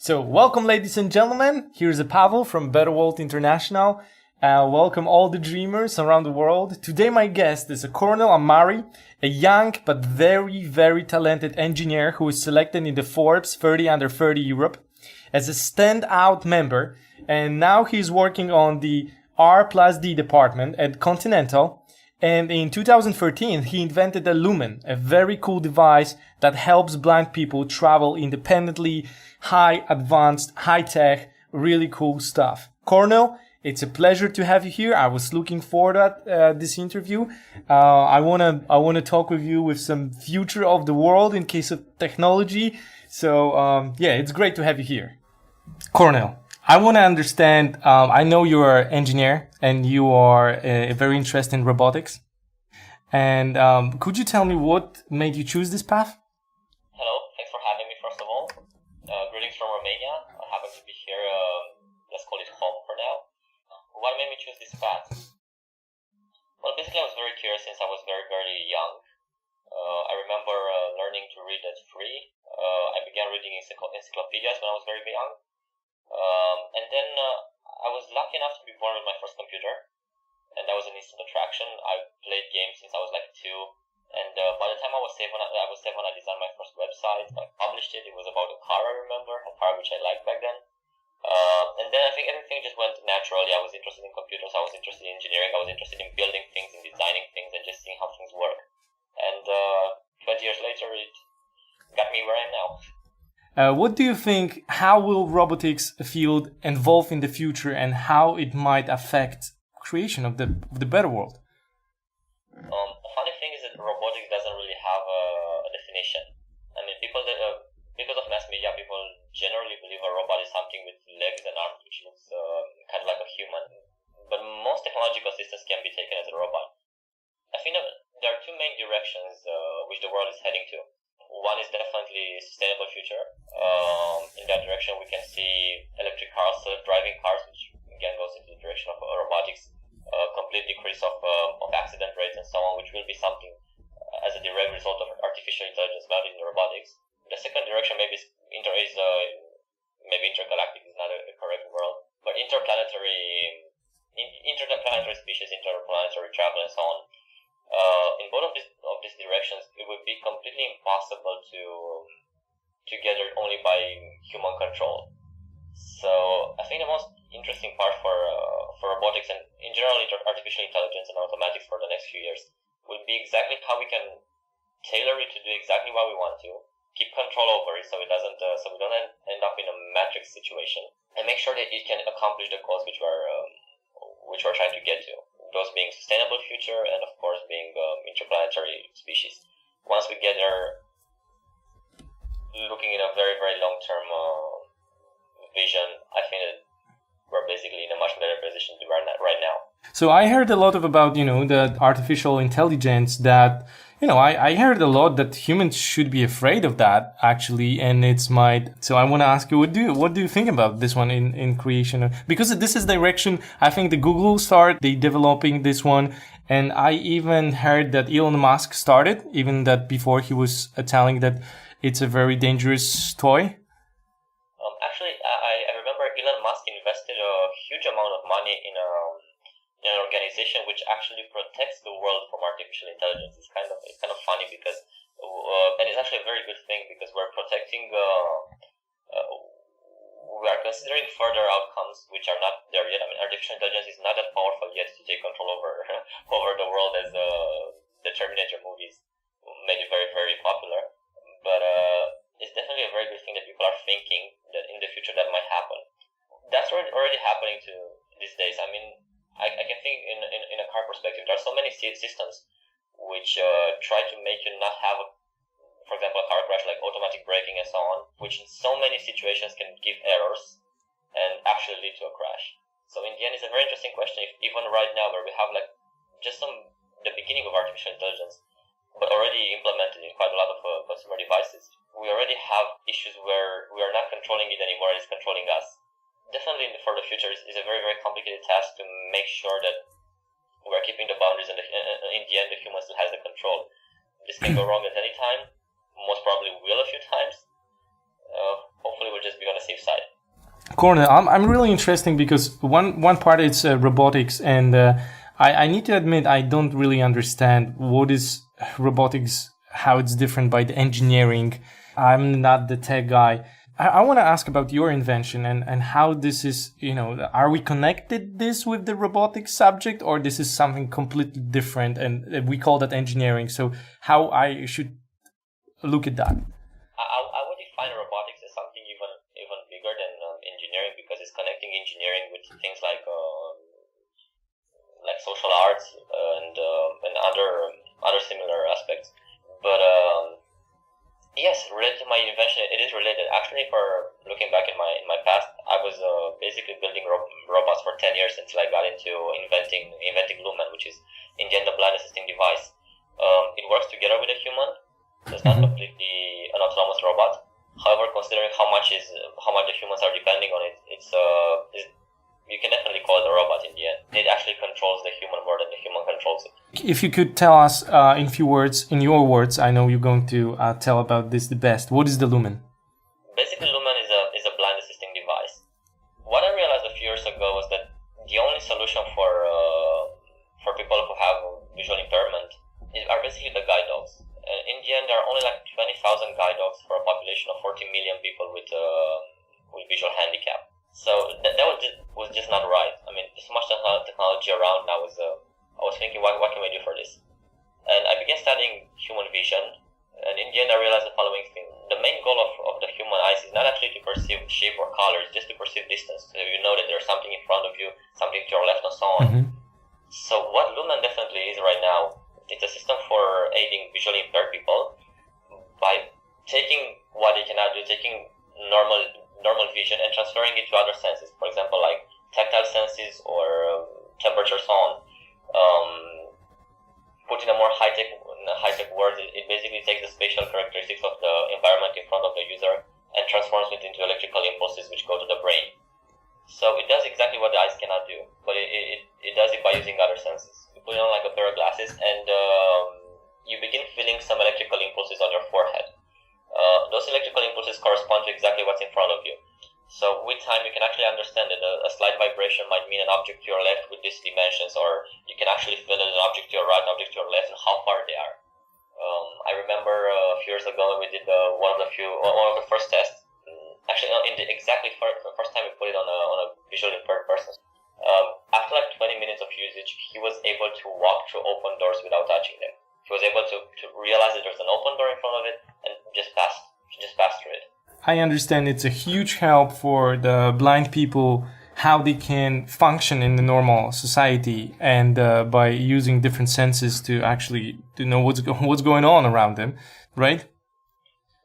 So, welcome, ladies and gentlemen. Here's a Pavel from Better World International. Welcome all the dreamers around the world. Today, my guest is Cornel Amariei, a young but very, very talented engineer who is selected in the Forbes 30 Under 30 Europe as a standout member. And now he's working on the R+D department at Continental. And in 2013, he invented the Lumen, a very cool device that helps blind people travel independently, high advanced, high tech, really cool stuff. Cornel, it's a pleasure to have you here. I was looking forward to this interview. I wanna talk with you with some future of the world in case of technology. So it's great to have you here. Cornel, I want to understand, I know you are an engineer and you are very interested in robotics. And could you tell me what made you choose this path? Hello, thanks for having me first of all. Greetings from Romania. I happen to be here, let's call it home for now. What made me choose this path? Well, basically I was very curious since I was very, very young. I remember learning to read at 3. I began reading encyclopedias when I was very young. And then I was lucky enough to be born with my first computer, and that was an instant attraction. I played games since I was like 2, and by the time I was 7, I designed my first website. I published it. It was about a car, I remember, a car which I liked back then. And then I think everything just went naturally. I was interested in computers. I was interested in engineering. I was interested in building things, in designing things, and just seeing how things work. And 20 years later, it got me where I am now. What do you think, how will robotics field evolve in the future and how it might affect creation of the better world? The funny thing is that robotics doesn't really have a definition. I mean, because of mass media, people generally believe a robot is something with legs and arms, which looks kind of like a human. But most technological systems can be taken as a robot. I think that there are 2 main directions which the world is heading to. One is definitely sustainable future. In that direction, we can see electric cars, driving cars, which again goes into the direction of robotics, complete decrease of accident rates and so on, which will be something as a direct result of artificial intelligence valued in robotics. The second direction maybe intergalactic is not the correct word, but interplanetary species, interplanetary travel and so on. In both of these directions, it would be completely impossible to get there only by human control. So I think the most interesting part for robotics and in general artificial intelligence and automatics for the next few years would be exactly how we can tailor it to do exactly what we want to, keep control over it so we don't end up in a matrix situation, and make sure that it can accomplish the goals which we're trying to get to. Those being sustainable future and of course being interplanetary species. Once we get there, looking in a very, very long-term vision, I think that we're basically in a much better position to right now. So I heard a lot about, the artificial intelligence that, I heard a lot that humans should be afraid of that actually, and so I want to ask you, what do you think about this one in creation? Because this is direction, I think the Google they developing this one, and I even heard that Elon Musk started, even that before he was telling that it's a very dangerous toy. Actually, I remember Elon Musk invested a huge amount of money in an organization which actually protects the world from artificial intelligence. It's kind of funny because, and it's actually a very good thing because we're protecting. We are considering further outcomes which are not there yet. I mean, artificial intelligence is not that powerful yet to take control over the world as the Terminator movies made it very, very popular. But it's definitely a very good thing that people are thinking that in the future that might happen. That's already happening these days. I mean, I can think in a car perspective, there are so many systems which try to make you not have, for example, a car crash, like automatic braking and so on, which in so many situations can give errors and actually lead to a crash. So in the end, it's a very interesting question. If even right now, where we have like just the beginning of artificial intelligence, but already implemented in quite a lot of consumer devices, we already have issues where we are not controlling it anymore; it's controlling us. Definitely for the future is a very, very complicated task to make sure that we're keeping the boundaries and in the end the human still has the control. This can go wrong at any time, most probably will a few times. hopefully we'll just be on the safe side. Cornel, I'm really interesting because one part is robotics, and I need to admit I don't really understand what is robotics, how it's different by the engineering. I'm not the tech guy. I want to ask about your invention and how this is, are we connected this with the robotics subject, or this is something completely different and we call that engineering? So how I should look at that? I would define robotics as something even bigger than engineering, because it's connecting engineering with things like social arts and other similar aspects. But yes, related to my invention, it is related. Actually, for looking back in my past, I was basically building robots for 10 years until I got into inventing Lumen, which is in the end a blind assisting device. It works together with a human. So it's not completely an autonomous robot. However, considering how much the humans are depending on it, you can definitely call it a robot in the end. It actually controls the human more than the human controls it. If you could tell us in your words, I know you're going to tell about this the best. What is the Lumen? Basically, Lumen is a blind assisting device. What I realized a few years ago was that the only solution for people who have visual impairment are basically the guide dogs. In the end, there are only like 20,000 guide dogs for a population of 40 million people with visual handicap. So that was just not right. I mean, there's so much technology around now. I was thinking, what can we do for this? And I began studying human vision. And in the end, I realized the following thing. The main goal of the human eyes is not actually to perceive shape or color, it's just to perceive distance. So you know that there's something in front of you, something to your left, and so on. Mm-hmm. So what Lumen definitely is right now, it's a system for aiding visually impaired people by taking what they cannot do, taking normal vision and transferring it to other senses. For example, like tactile senses or temperature, so on. Put in a more high-tech word, it basically takes the spatial characteristics of the environment in front of the user and transforms it into electrical impulses which go to the brain. So it does exactly what the eyes cannot do, but it does it by using other senses. You put it on like a pair of glasses and you begin feeling some electrical impulses on your forehead. Those electrical impulses correspond to exactly what's in front of you. So with time, you can actually understand that a slight vibration might mean an object to your left with these dimensions, or you can actually feel it an object to your right, an object to your left, and how far they are. I remember a few years ago we did one of the first tests. Actually, in the first time we put it on a visually impaired person. After like 20 minutes of usage, he was able to walk through open doors without touching them. He was able to realize that there's an open door in front of it and just pass through it. I understand it's a huge help for the blind people, how they can function in the normal society, and by using different senses to actually to know what's going on around them, right?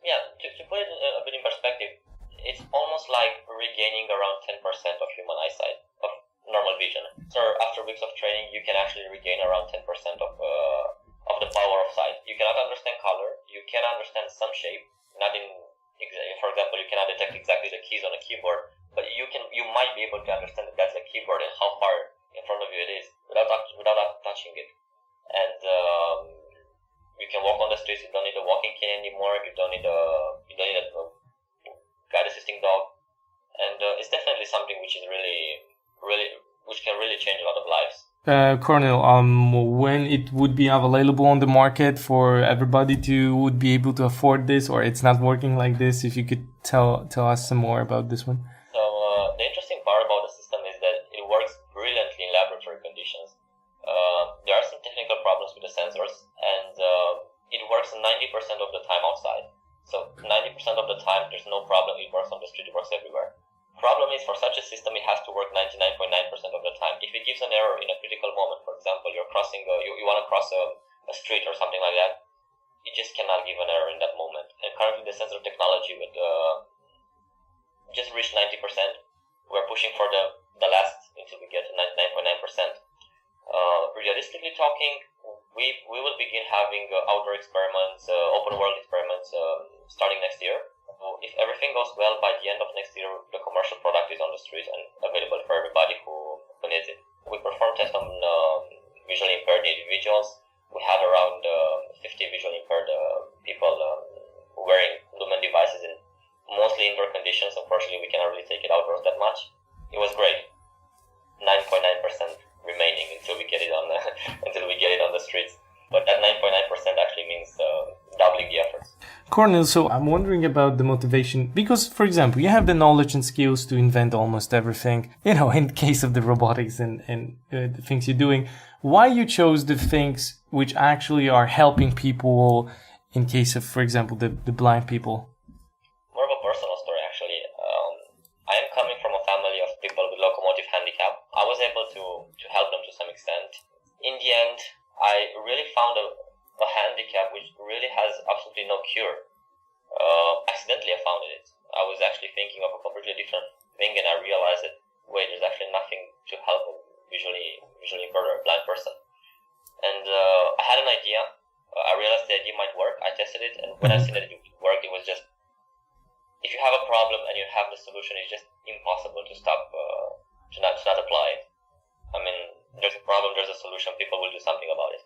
Yeah, to put it a bit in perspective, it's almost like regaining around 10% of human eyesight, of normal vision. So after weeks of training, you can actually regain around 10% of the power of sight. You cannot understand color, you can understand some shape, for example, you cannot detect exactly the keys on a keyboard, but you might be able to understand that that's a keyboard and how far in front of you it is without touching it. And you can walk on the streets. You don't need a walking cane anymore. You don't need a guide assisting dog, and it's definitely something which is which can really change a lot of lives. Cornel, when it would be available on the market for everybody would be able to afford this, or it's not working like this? If you could tell us some more about this one. So the interesting part about the system is that it works brilliantly in laboratory conditions. There are some technical problems with the sensors, and it works 90% of the time outside. So 90% of the time there's no problem. It works on the street. It works everywhere. Problem is, for such a system, it has to work 99.9% of the time. If it gives an error in a critical moment, for example, you're crossing, you want to cross a street or something like that, it just cannot give an error in that moment. And currently, the sensor technology would just reach 90%. We're pushing for the last until we get to 99.9%. Realistically talking, we will begin having outdoor experiments, open world experiments starting next year. If everything goes well, by the end of next year, the commercial product is on the street and available for everybody who needs it. We perform tests on visually impaired individuals. We had around 50 visually impaired people wearing Lumen devices in mostly indoor conditions. cannot really take it outdoors that much. It was great. 9.9% remaining until we get it on the until we get it on the streets. But that 9.9% actually means doubling the efforts. Cornel, so I'm wondering about the motivation because, for example, you have the knowledge and skills to invent almost everything, in the case of the robotics and the things you're doing. Why you chose the things which actually are helping people in case of, for example, the blind people? More of a personal story, actually. I am coming from a family of people with locomotive handicap. I was able to help them to some extent. In the end, I really found a handicap which really has absolutely no cure. Accidentally I found it. I was actually thinking of a completely different thing, and I realized that, wait, there's actually nothing to help a visually impaired or a blind person. And I had an idea. I realized the idea might work. I tested it, and when I seen that it would work, it was just, if you have a problem and you have the solution, it's just impossible to stop, to not apply it. I mean, there's a problem, there's a solution, people will do something about it.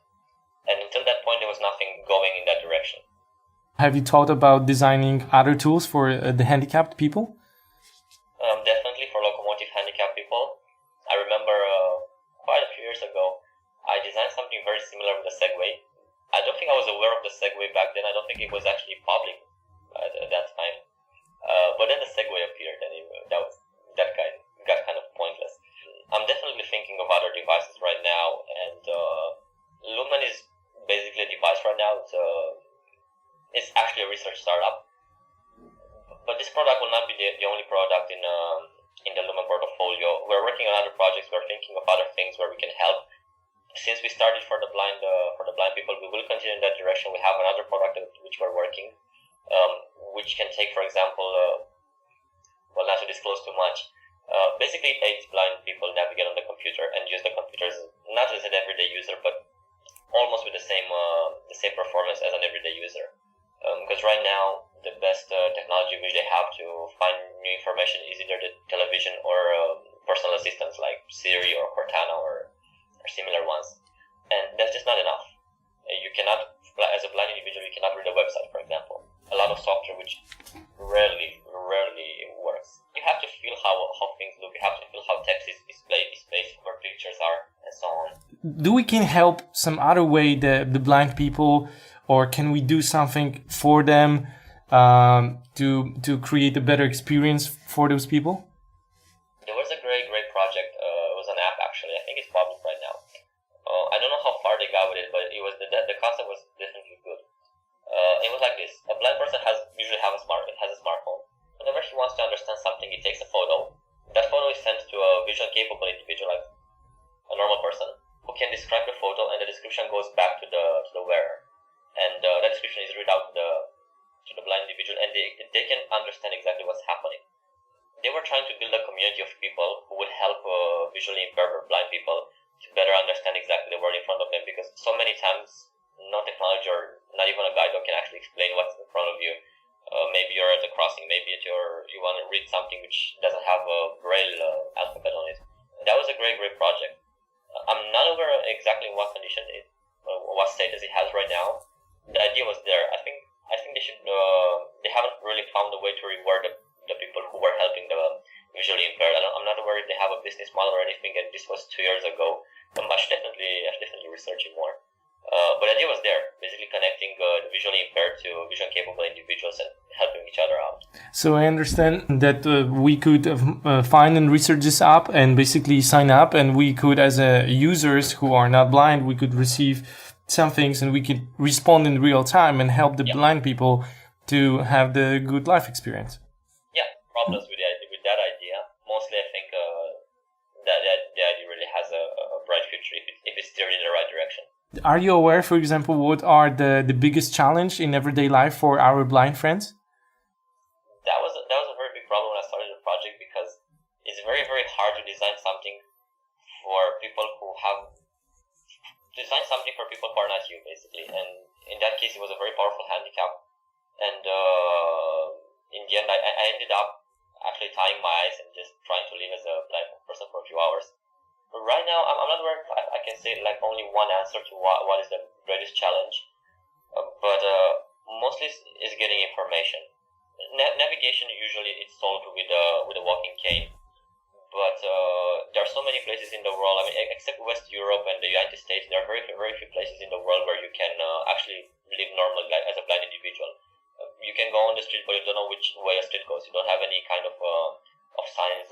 And until that point, there was nothing going in that direction. Have you thought about designing other tools for the handicapped people? Definitely for locomotive handicapped people. I remember quite a few years ago, I designed something very similar with the Segway. I don't think I was aware of the Segway back then. I don't think it was actually public at that time. But then the Segway appeared, and that got kind of pointless. I'm definitely thinking of other devices right now, and Lumen is basically a device right now. It's actually a research startup, but this product will not be the only product in the Lumen portfolio. We're working on other projects. We're thinking of other things where we can help. Since we started for the blind people, we will continue in that direction. We have another product which we're working, which can take, for example, not to disclose too much. Basically, it aids blind people navigate on the computer and use the computers not as an everyday user, but almost with the same performance as an everyday user. Because right now, the best technology which they have to find new information is either the television or personal assistants like Siri or Cortana or similar ones. And that's just not enough. You cannot, as a blind individual, you cannot read a website, for example. A lot of software which rarely works. You have to feel how things look. You have to feel how text is displayed, the space where pictures are, and so on. Do we can help some other way the blind people, or can we do something for them to create a better experience for those people? There was a great project. It was an app, actually. I think it's public right now. I don't know how far they got with it, but it was the concept was definitely good. It was like this: a blind person usually has a smartphone. Whenever he wants to understand something, he takes a photo. That photo is sent to a visually capable individual, like a normal person, who can describe the photo, and the description goes back to the wearer, and that description is read out to the blind individual, and they can understand exactly what's happening. They were trying to build a community of people who would help visually impaired or blind people to better understand exactly the world in front of them, because so many times no technology or not even a guide dog can actually explain what's in front of you. Maybe you're at a crossing, maybe you want to read something which doesn't have a braille alphabet on it. That was a great project. I'm not aware exactly in what condition what status it has right now. The idea was there. I think they should. They haven't really found a way to reward the people who were helping the visually impaired. I'm not aware if they have a business model or anything. And this was 2 years ago. I should definitely researching more. But the idea was there, basically connecting the visually impaired to visually capable individuals and helping each other out. So I understand that we could find and research this app and basically sign up, and we could, as users who are not blind, we could receive some things and we could respond in real time and help the blind people to have the good life experience. Yeah, problems with that idea. Mostly I think that the idea really has a bright future if it's steered in the right direction. Are you aware, for example, what are the biggest challenge in everyday life for our blind friends? That was a very big problem when I started the project, because it's very hard to design something for people who are not you, basically. And in that case, it was a very powerful handicap. And in the end, I ended up actually tying my eyes and just trying to live as a blind person for a few hours. Right now, I'm not aware if I can say like only one answer to what is the greatest challenge, but mostly is getting information. Navigation usually it's solved with a walking cane, but there are so many places in the world. I mean, except West Europe and the United States, there are very few places in the world where you can actually live normal as a blind individual. You can go on the street, but you don't know which way a street goes. You don't have any kind of signs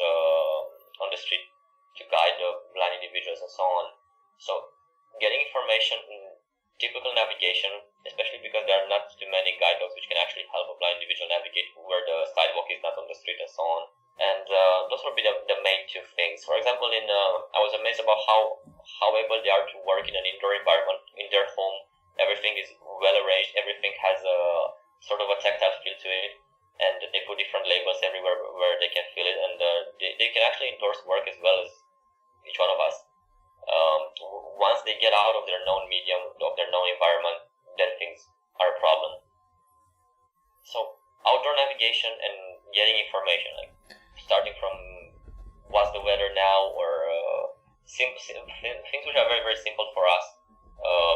on the street to guide the blind individuals and so on. So getting information in typical navigation, especially because there are not too many guide dogs which can actually help a blind individual navigate where the sidewalk is not on the street and so on. And those would be the main two things. For example, I was amazed about how able they are to work in an indoor environment. In their home, everything is well arranged. Everything has a sort of a tactile feel to it, and they put different labels everywhere where they can feel it, and they can actually endorse work as well as each one of us. Once they get out of their known medium, of their known environment, then things are a problem. So outdoor navigation and getting information, like starting from what's the weather now, or things which are very simple for us.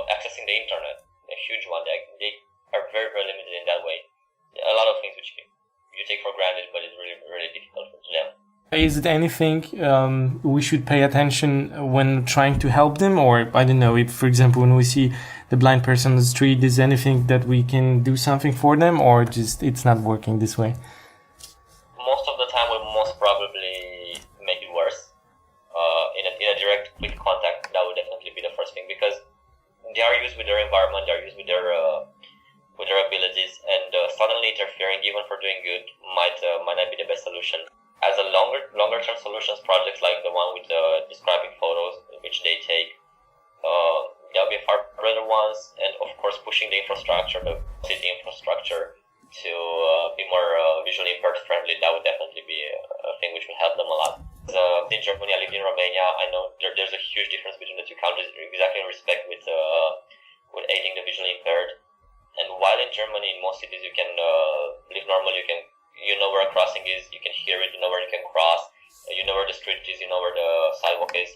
Accessing the internet, a huge one. They are very limited in that way. A lot of things which you take for granted, but it's really difficult for them. Is it anything we should pay attention when trying to help them? Or, I don't know, if, for example, when we see the blind person on the street, is anything that we can do something for them, or just it's not working this way? Most of the time will most probably make it worse. In a direct, quick contact, that would definitely be the first thing, because they are used with their environment, they are used with their abilities, and suddenly interfering, even for doing good, might not be the best solution. As a longer term solutions, projects like the one with describing photos, which they take, there'll be far better ones, and of course pushing the infrastructure, the city infrastructure, to be more visually impaired friendly. That would definitely be a thing which will help them a lot. In Germany, I lived in Romania. I know there's a huge difference between the two countries, exactly in respect with aiding the visually impaired. And while in Germany, in most cities, you can live normally. You know where a crossing is, you can hear it, you know where you can cross, you know where the street is, you know where the sidewalk is.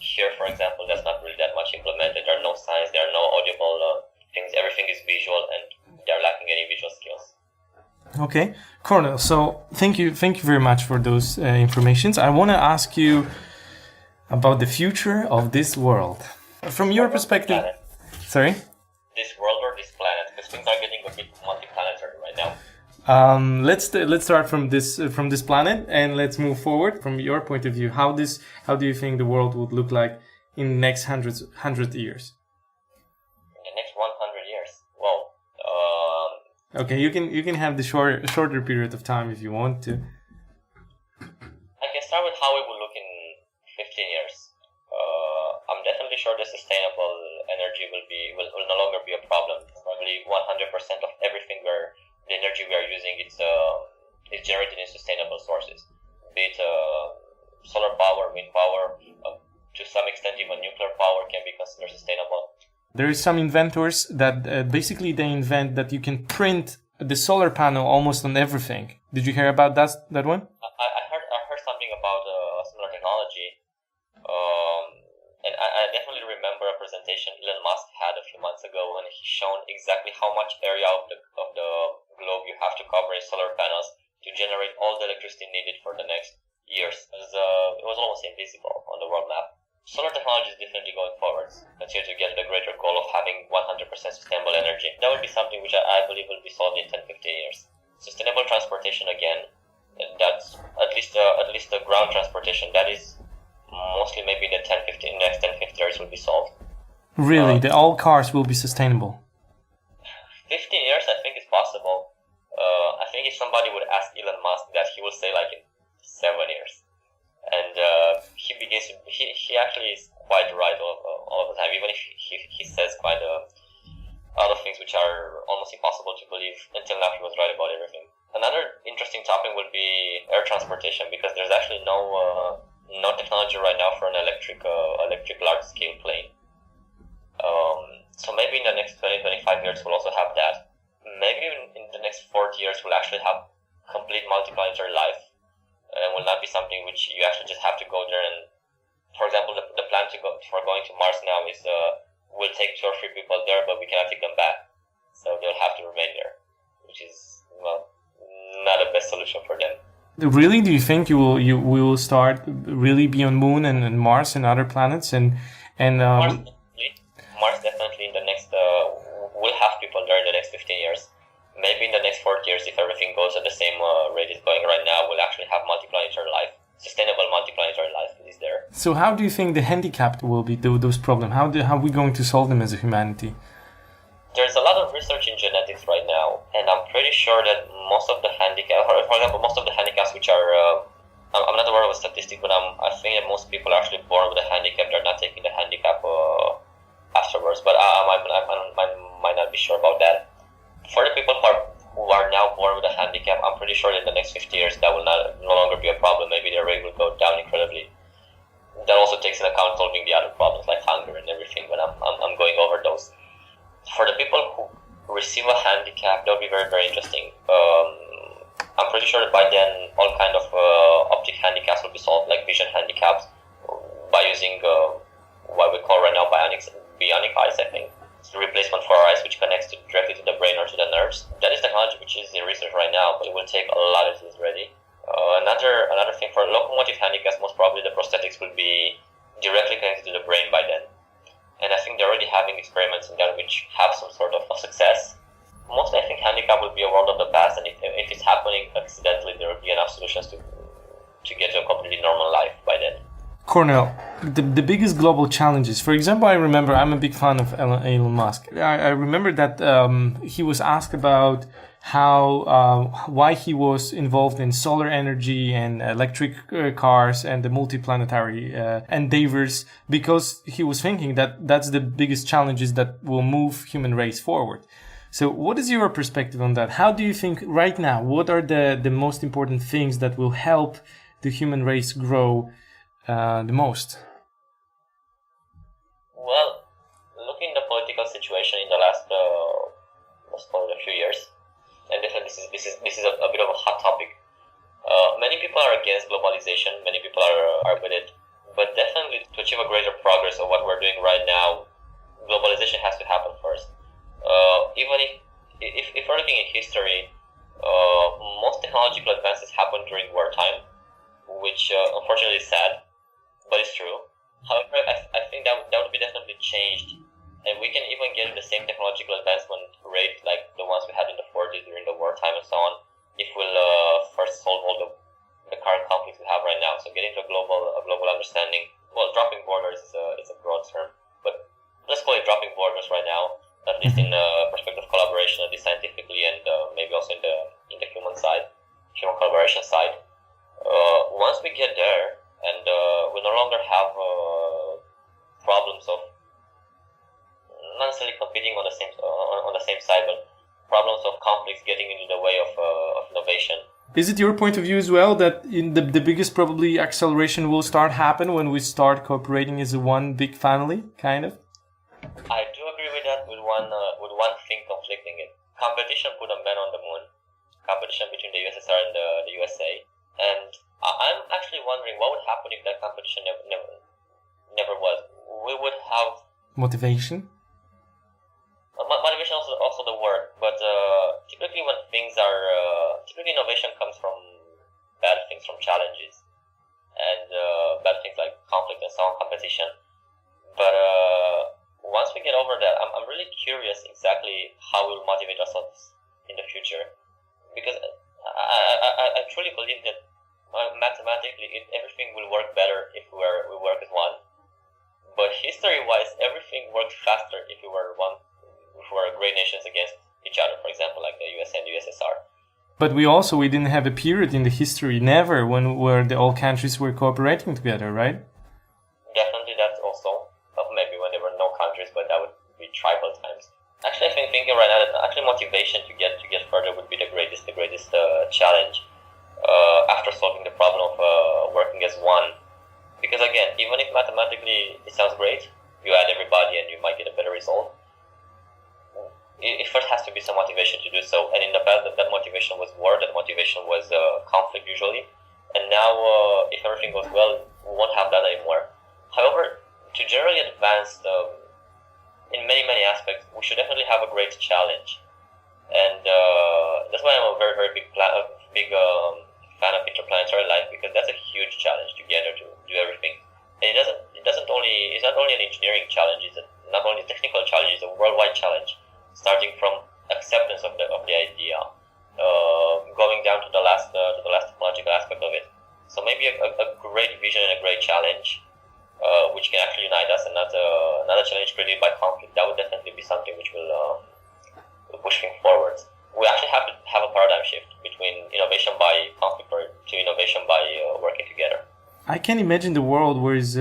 Here, for example, that's not really that much implemented. There are no signs, there are no audible things. Everything is visual, and they're lacking any visual skills. Okay, Cornel, so thank you very much for those informations. I want to ask you about the future of this world. From your perspective... Planet. Sorry? This world or this planet? Because things are getting a bit multi-planetary right now. Let's start from this planet, and let's move forward from your point of view. How do you think the world would look like in the next 100 years? In the next 100 years? Well, okay, you can have the shorter period of time if you want to. I can start with how it will look in 15 years. I'm definitely sure the sustainable energy will no longer be a problem. Probably 100% of everything the energy we are using is generated in sustainable sources. Be it solar power, wind power, to some extent even nuclear power can be considered sustainable. There is some inventors that basically they invent that you can print the solar panel almost on everything. Did you hear about that one? I heard something about similar technology. And I definitely remember a presentation Elon Musk had a few months ago when he shown exactly how much area of the globe you have to cover in solar panels to generate all the electricity needed for the next years. It was almost invisible on the world map. Solar technology is definitely going forwards. Continue to get the greater goal of having 100% sustainable energy. That would be something which I believe will be solved in 10-15 years. Sustainable transportation again, that's at least the ground transportation, that is mostly maybe the next 10-15 years will be solved. Really? All cars will be sustainable? 15 years I think is possible. I think if somebody would ask Elon Musk that, he will say like in 7 years. And he actually is quite right all of the time, even if he says quite a lot of things which are almost impossible to believe. Until now, he was right about everything. Another interesting topic would be air transportation, because there's actually no technology right now for an electric large-scale plane. So maybe in the next 20-25 years we'll also have that. Maybe in the next 40 years we'll actually have complete multiplanetary life. And will not be something which you actually just have to go there and, for example, the plan for going to Mars now is we'll take 2 or 3 people there, but we cannot take them back. So they'll have to remain there, which is, well, not the best solution for them. Really? Do you think we will start really be on Moon and Mars and other planets and Mars definitely in the next will have people there in the next 15 years. Maybe in the next 40 years, if everything goes at the same rate it's going right now, we'll actually have multiplanetary life. Sustainable multiplanetary life is there. So how do you think the handicapped will be those problems? How are we going to solve them as a humanity? There's a lot of research in genetics right now, and I'm pretty sure that most of the handicaps, for example, most of the handicaps which are, I'm not aware of a statistic, but I think that most people are actually born with a handicap. They're not taking the handicap afterwards, but I might not be sure about that. For the people who are now born with a handicap, I'm pretty sure that in the next 50 years that will no longer be a problem. Maybe their rate will go down incredibly. That also takes into account solving the other problems like hunger and everything, but I'm going over those. For the people who receive a handicap, that will be very, very interesting. I'm pretty sure that by then all kind of optic handicaps will be solved, like vision handicaps, by using what we call right now bionic eyes, I think. It's the replacement for our eyes, which connects directly to the brain or to the nerves. That is technology which is in research right now, but it will take a lot of things ready. Another thing for locomotive handicaps, most probably the prosthetics will be directly connected to the brain by then. And I think they're already having experiments in that which have some sort of success. Mostly I think handicap will be a world of the past, and if it's happening accidentally, there will be enough solutions to get to a completely normal life by then. Cornel, the biggest global challenges. For example, I remember I'm a big fan of Elon Musk. I remember that he was asked about why he was involved in solar energy and electric cars and the multiplanetary endeavors, because he was thinking that that's the biggest challenges that will move human race forward. So what is your perspective on that? How do you think right now, what are the most important things that will help the human race grow the most? Well, looking at the political situation in the last, let's call it a few years, and this is a bit of a hot topic. Many people are against globalization. Many people are with it, but definitely to achieve a greater progress of what we're doing right now, globalization has to happen first. Even if we're looking at history, most technological advances happen during wartime, which unfortunately is sad, but it's true. However, I think that would be definitely changed, and we can even get the same technological advancement rate like the ones we had in the 40s during the wartime and so on, if we'll first solve all the current conflicts we have right now. So getting to a global understanding. Well, dropping borders is a broad term, but let's call it dropping borders right now, at least in perspective of collaboration, at least scientifically, and maybe also in the human collaboration side. Once we get there, and we no longer have problems of not necessarily competing on the same side, but problems of conflicts getting into the way of innovation. Is it your point of view as well that in the biggest probably acceleration will start happen when we start cooperating as one big family, kind of? I do agree with that. With one thing conflicting it, competition put a man on the moon. Competition between the USSR and the USA, and I'm actually wondering what would happen if that competition never was. We would have motivation. Motivation also the word, but typically when things are typically innovation comes from bad things, from challenges, and bad things like conflict and so on, competition. But once we get over that, I'm really curious exactly how we'll motivate ourselves in the future, because I truly believe that mathematically everything will work better if we work as one. But history-wise, everything worked faster if we were great nations against each other. For example, like the US and the USSR. But we didn't have a period in the history never where all countries were cooperating together, right? Definitely, that's also maybe when there were no countries, but that would be tribal times. Actually, I think thinking right now that actually motivation to get further would be the greatest challenge after solving the problem of working as one. Because again, even if mathematically it sounds great, you add everybody and you might get a better result. It first has to be some motivation to do so, and in the past that motivation was war, that motivation was conflict usually, and now if everything goes well, we won't have that anymore. However, to generally advance in many aspects, we should definitely have a great challenge, and that's why I'm a very big fan of interplanetary life because that's a huge challenge to get there to do everything. And it's not only an engineering challenge, it's not only a technical challenge, it's a worldwide challenge, starting from acceptance of the idea, going down to the last technological aspect of it. So maybe a great vision and a great challenge, which can actually unite us, and not a challenge created by conflict. That would definitely be something which will push things forward. We actually have to have a paradigm shift between innovation by conflict to innovation by working together. I can imagine the world where is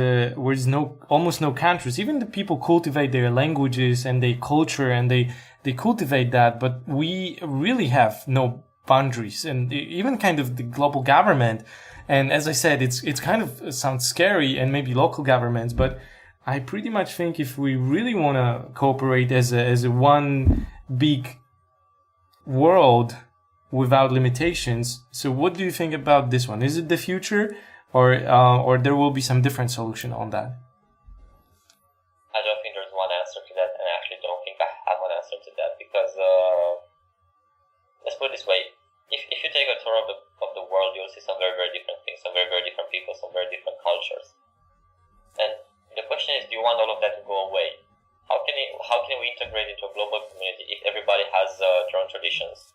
almost no countries. Even the people cultivate their languages and their culture, and they cultivate that, but we really have no boundaries, and even kind of the global government. And as I said, it's kind of sounds scary, and maybe local governments, but I pretty much think if we really want to cooperate as a one big world without limitations. So what do you think about this one? Is it the future? Or there will be some different solution on that? I don't think there's one answer to that, and I actually don't think I have one answer to that, because let's put it this way: if you take a tour of the world, you'll see some very, very different things, some very, very different people, some very different cultures. And the question is, do you want all of that to go away? How can we integrate into a global community if everybody has their own traditions?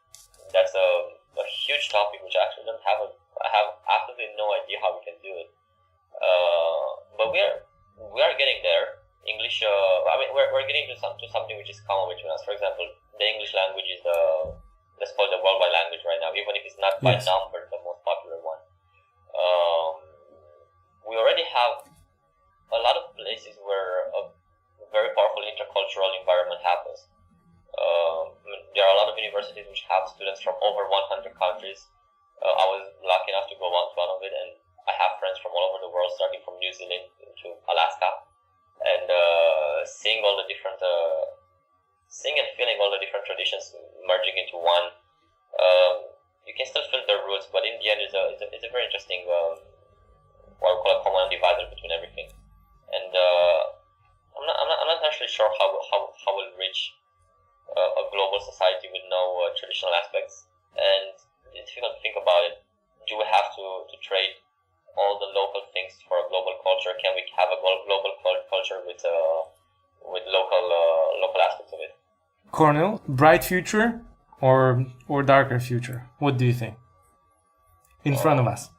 That's a huge topic which I actually don't have I have absolutely no idea how we can do it, but we are getting there. English, we're getting to something which is common between us. For example, the English language is let's call it the worldwide language right now, even if it's not by number the most popular one. We already have a lot of places where a very powerful intercultural environment happens. There are a lot of universities which have students from over 100 countries. I was lucky enough to go on to one of it, and I have friends from all over the world, starting from New Zealand to Alaska, and seeing all the different, seeing and feeling all the different traditions merging into one. You can still feel their roots, but in the end, it's a very interesting, what we call a common divisor between everything. And I'm not actually sure how we'll reach a global society with no traditional aspects. And it's difficult to think about it. Do we have to trade all the local things for a global culture? Can we have a global culture with local aspects of it? Cornel, bright future or darker future? What do you think? In front of us.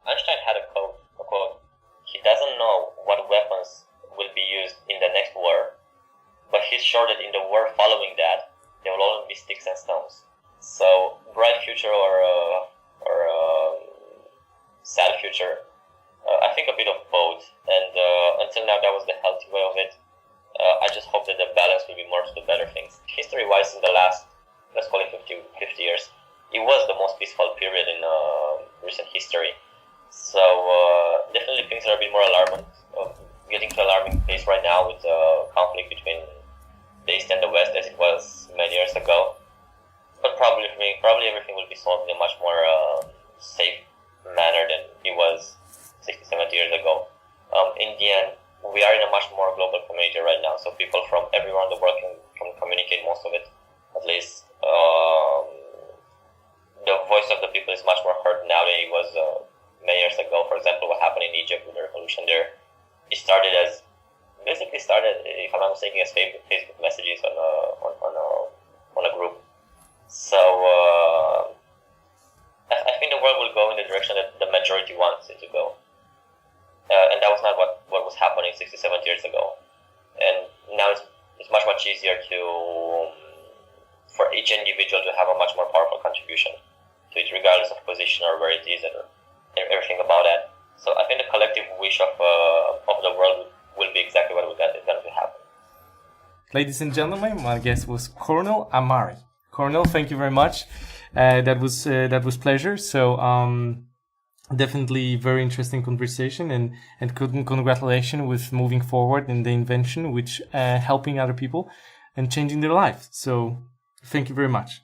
Einstein had a quote. He doesn't know what weapons will be used in the next war, but he's sure that in the war following that, there will only be sticks and stones. So, bright future or sad future, I think a bit of both. And until now, that was the healthy way of it. I just hope that the balance will be more to the better things. History-wise, in the last, let's call it 50 years, it was the most peaceful period in recent history. So, definitely things are a bit more alarming, getting to alarming pace right now with conflict between the East and the West, as it was many years ago. But probably everything will be solved in a much more safe manner than it was 60, 70 years ago. In the end, we are in a much more global community right now, so people from everywhere in the world can communicate most of it, at least. The voice of the people is much more heard now than it was many years ago. For example, what happened in Egypt with the revolution there, it started, if I'm not mistaken, as Facebook messages on a group. So I think the world will go in the direction that the majority wants it to go, and that was not what was happening 60, 70 years ago. And now it's much easier for each individual to have a much more powerful contribution to it, regardless of position or where it is and everything about that. So I think the collective wish of the world will be exactly what is going to happen. Ladies and gentlemen, my guest was Cornel Amariei. Cornel, thank you very much. That was pleasure. So definitely very interesting conversation, and congratulations with moving forward in the invention, which helping other people and changing their life. So thank you very much.